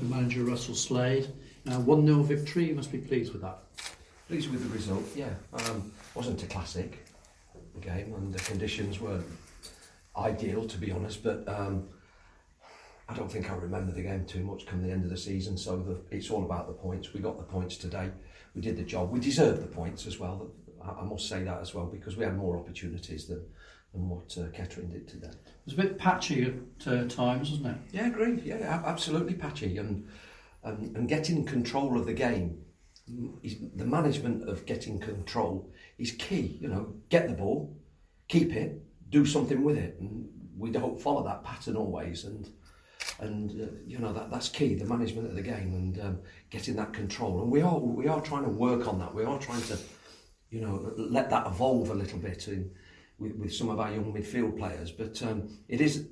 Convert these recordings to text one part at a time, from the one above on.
for manager Russell Slade. 1-0 victory, you must be pleased with that. Pleased with the result, yeah. Wasn't a classic game and the conditions weren't ideal, to be honest, but I don't think I remember the game too much come the end of the season, so it's all about the points. We got the points today, we did the job, we deserved the points as well. I must say that as well, because we had more opportunities than what Kettering did today. It was a bit patchy at times, wasn't it? Yeah, agreed. Yeah, absolutely patchy, and getting control of the game. The management of getting control is key. You know, get the ball, keep it, do something with it, and we don't follow that pattern always. And you know that's key. The management of the game and getting that control, and we are trying to work on that. We are trying to, you know, let that evolve a little bit with some of our young midfield players. But it is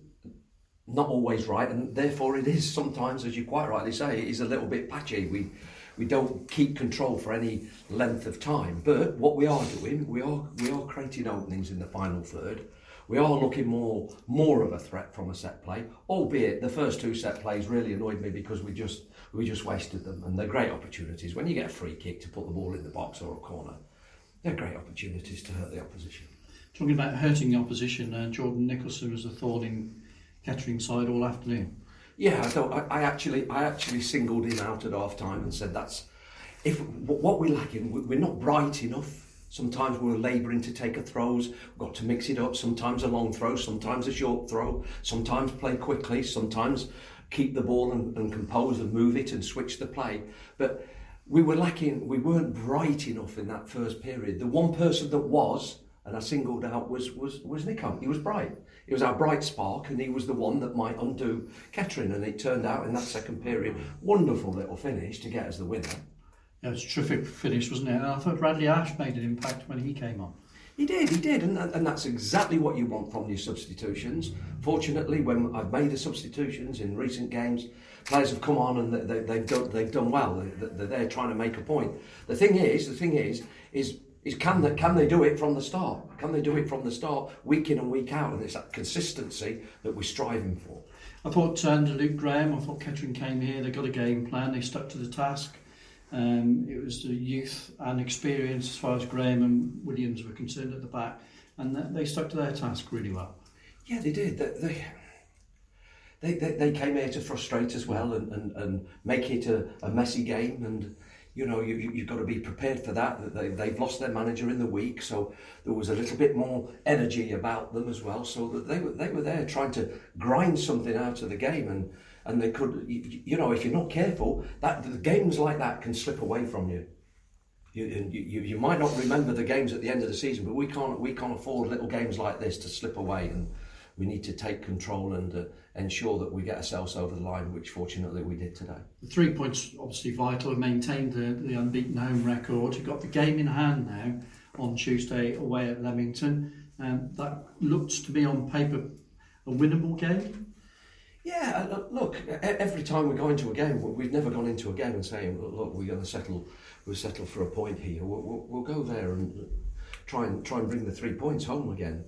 not always right, and therefore it is sometimes, as you quite rightly say, it is a little bit patchy. We don't keep control for any length of time. But what we are doing, we are creating openings in the final third. We are looking more of a threat from a set play, albeit the first two set plays really annoyed me because we just wasted them, and they're great opportunities. When you get a free kick to put the ball in the box or a corner, they're great opportunities to hurt the opposition. Talking about hurting the opposition, Jordan Nicholson was a thorn in Kettering side all afternoon. Yeah, I actually singled him out at half time and said what we're lacking, we're not bright enough. Sometimes we're labouring to take a throws, we've got to mix it up, sometimes a long throw, sometimes a short throw, sometimes play quickly, sometimes keep the ball and compose and move it and switch the play. But we weren't bright enough in that first period. The one person that was, and I singled out, was Nico. He was bright. He was our bright spark, and he was the one that might undo Kettering, and it turned out in that second period, wonderful little finish to get us the winner. Yeah, it was a terrific finish, wasn't it? And I thought Bradley Ash made an impact when he came on. He did, and that's exactly what you want from your substitutions. Fortunately, when I've made the substitutions in recent games, players have come on and they've done well. They're there trying to make a point. The thing is can they do it from the start? Can they do it from the start, week in and week out? And it's that consistency that we're striving for. I thought under Luke Graham, I thought Kettering came here, they got a game plan, they stuck to the task. It was the youth and experience as far as Graham and Williams were concerned at the back, and they stuck to their task really well. Yeah, they did. They came here to frustrate as well and make it a messy game, and you know you've got to be prepared for that. They've lost their manager in the week, so there was a little bit more energy about them as well. So that they were there trying to grind something out of the game, and they could, you know, if you're not careful, that the games like that can slip away from you. You might not remember the games at the end of the season, but we can't afford little games like this to slip away, and we need to take control and ensure that we get ourselves over the line, which fortunately we did today. The 3 points obviously vital, maintained the unbeaten home record. You've got the game in hand now on Tuesday away at Leamington, and that looks to be on paper a winnable game. Yeah, look, every time we go into a game, we've never gone into a game and saying, look, we're going to settle for a point here. We'll go there and try and bring the 3 points home again.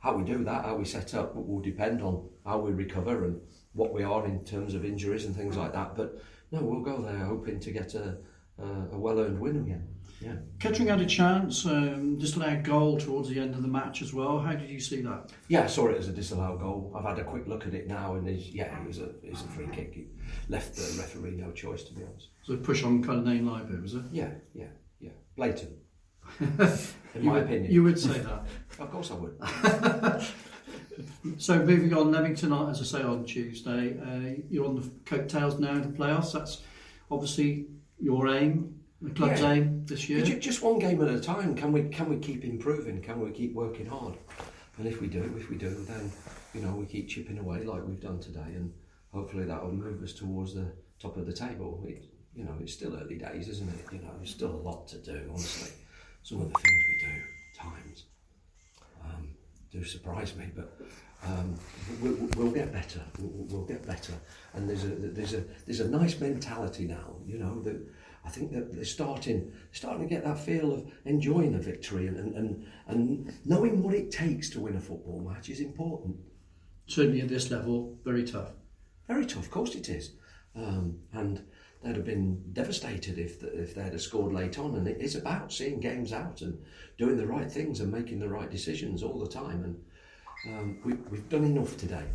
How we do that, how we set up, will depend on how we recover and what we are in terms of injuries and things like that. But no, we'll go there hoping to get a well-earned win again. Yeah. Kettering had a chance, disallowed goal towards the end of the match as well. How did you see that? Yeah, I saw it as a disallowed goal. I've had a quick look at it now, and it was a free kick. It left the referee no choice, to be honest. So a push on kind of name live, was it? Yeah. Blatant. In my opinion. You would say that? Of course I would. So moving on, Leamington, as I say, on Tuesday, you're on the coattails now in the playoffs. That's obviously your aim. The club's aim this year? Just one game at a time. Can we keep improving? Can we keep working hard? And if we do, then you know we keep chipping away like we've done today, and hopefully that will move us towards the top of the table. You know, it's still early days, isn't it? You know, there's still a lot to do. Honestly, some of the things we do at times do surprise me, but we'll get better. We'll get better, and there's a nice mentality now. You know that. I think that they're starting to get that feel of enjoying a victory and knowing what it takes to win a football match is important. Certainly at this level, very tough. Very tough, of course it is. and they'd have been devastated if they'd have scored late on. And it's about seeing games out and doing the right things and making the right decisions all the time. And we've done enough today.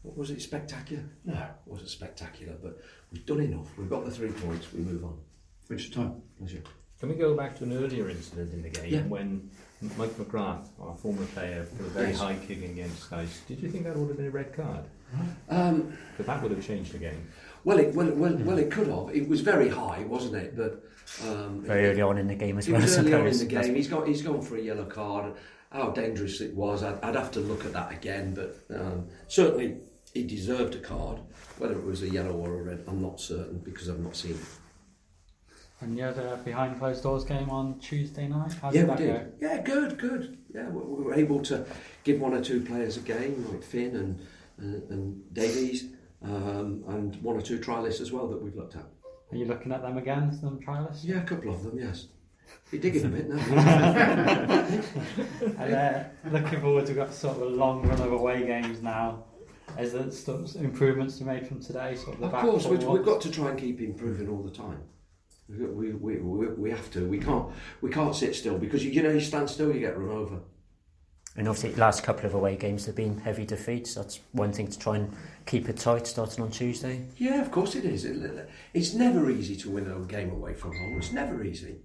Was it spectacular? No, it wasn't spectacular, but we've done enough. We've got the 3 points. We move on. Which time? Can we go back to an earlier incident in the game when Mike McGrath, our former player, put a very high kick against Dice? Did you think that would have been a red card? But that would have changed the game. Well, it could have. It was very high, wasn't it? But very early on in the game as well. It was early on in the game. He's gone for a yellow card. How dangerous it was, I'd have to look at that again. But certainly he deserved a card. Whether it was a yellow or a red, I'm not certain because I've not seen it. And you had a behind closed doors game on Tuesday night? How Yeah, did that we did. go? Yeah, good. Yeah, we were able to give 1 or 2 players a game, like Finn and Davies, and 1 or 2 trialists as well that we've looked at. Are you looking at them again, some trialists? Yeah, a couple of them, yes. You're digging a bit now. And looking forward, we've got sort of a long run of away games now. Is there some improvements to be made from today? Sort of, Of course, we've got to try and keep improving all the time. We have to. We can't sit still because you stand still, you get run over. And obviously, the last couple of away games have been heavy defeats. That's one thing to try and keep it tight, starting on Tuesday. Yeah, of course it is. It's never easy to win a game away from home. It's never easy.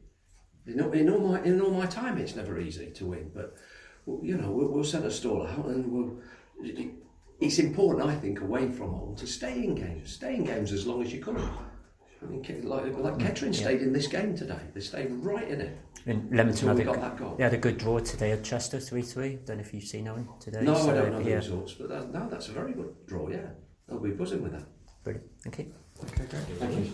In all my time, it's never easy to win. But we'll send a stall out, and it's important, I think, away from home to stay in games as long as you can. I mean, like Kettering stayed in this game today. They stayed right in it. And Leamington got that goal. They had a good draw today at Chester, 3-3. Don't know if you've seen that one today. No, I don't know the results, but that's a very good draw. Yeah, they'll be buzzing with that. Brilliant. Thank you. Okay, great. Thank you.